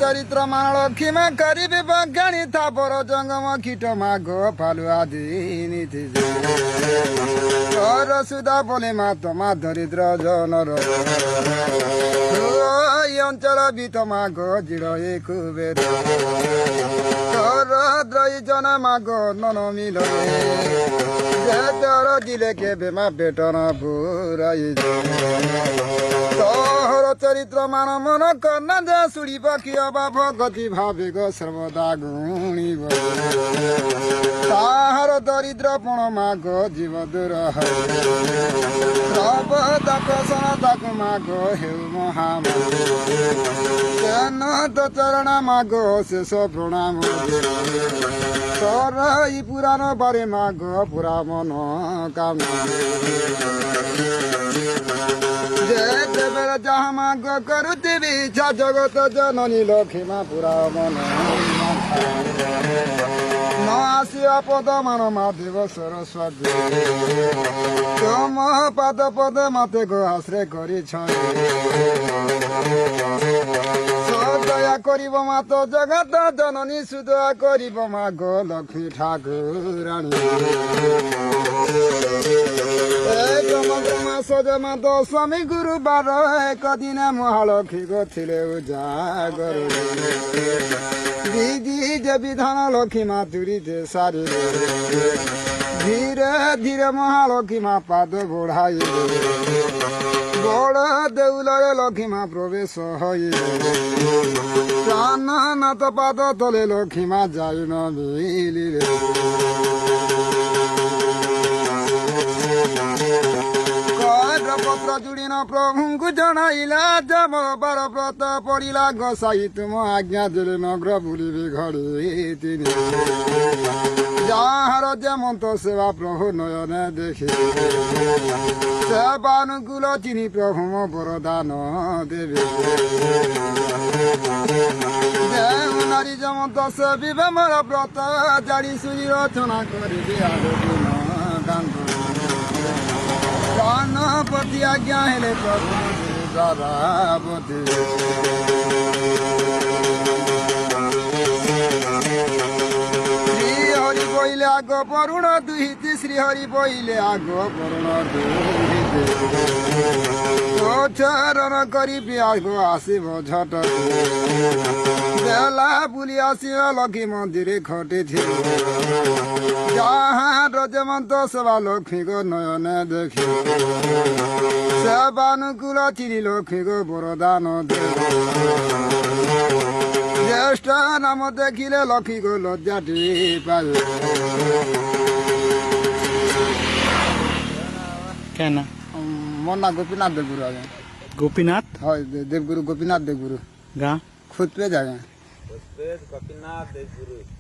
चरित्र मान लक्ष्मी में करीबी बगानी था पर जंगम कीट माघ फालु आदि नीति सुधा बोले मातमा दरिद्र जनर अंचल बीत माघ जिड़ एक बेर द्रई जन माघ नन मिल दिले के बेमा बेटन बुराई तोहर चरित्र मान मन कर्णा जे सुड़ी पक्षी अबा भगति भावेग सर्वदा गुणीब ताहार दरिद्रपण माघ जीव दूर प्रसन ताकु माघ हेउ महाम तो चरण माघ शेष प्रणाम तर ई पुराण बारे माघ पुरा मन काम बेला जहाँ माघ करुथिबी इच्छा जगत जननी लक्ष्मी पुरा मन न आसिया पद मान महादेव सरस्वती तुम पाद पद मते को आश्रय करी दया करिब मात जगत जननी सुदया करिब माघ लक्ष्मी ठाकुराणी सजमा दशमी गुरुबार एक दिन महालक्ष्मी को थिले उजागर विधि जे विधान लक्ष्मी माँ तुरी थे सारी धीरे धीरे महालक्ष्मी माँ पाद बढ़ाई बड़ देउल लक्ष्मी माँ प्रवेश प्राण नाथ पाद तले लक्ष्मी माँ जाई न मिलिले पत्र जुड़ीन प्रभु को जनाइला जब बार व्रत पड़ा गसाई तुम आज्ञा दिले नगर बुलिबी घड़ी तीन जार जेमत सेवा प्रभु नयन देखी सेवानुकूल चिनी प्रभु वरदान देवी नारी जमत सेवी मोर व्रत जाड़ी सुई रचना करी गणपति आज्ञा हेले प्रभु दारापति श्री हरि पहिले आग परुण दुहिते श्री हरि पहिले आग परुण दुहिते चरण करी आग आसिब झट बेला बुली आसिब लक्ष्मी मंदिर खटे जहाँ रजमंत सेवा लक्ष्मी को नयन देखी सेवानुकूल चिरी लक्ष्मी को वरदान दे ज्येष्ठ नाम देखिले लक्ष्मी को लज्जा पाए क्या ना मोर ना गोपीनाथ देवगुरु आगे गोपीनाथ हाँ देवगुरु गोपीनाथ देवगुरु गाँव खुद पे जाए गोपीनाथ देवगुरु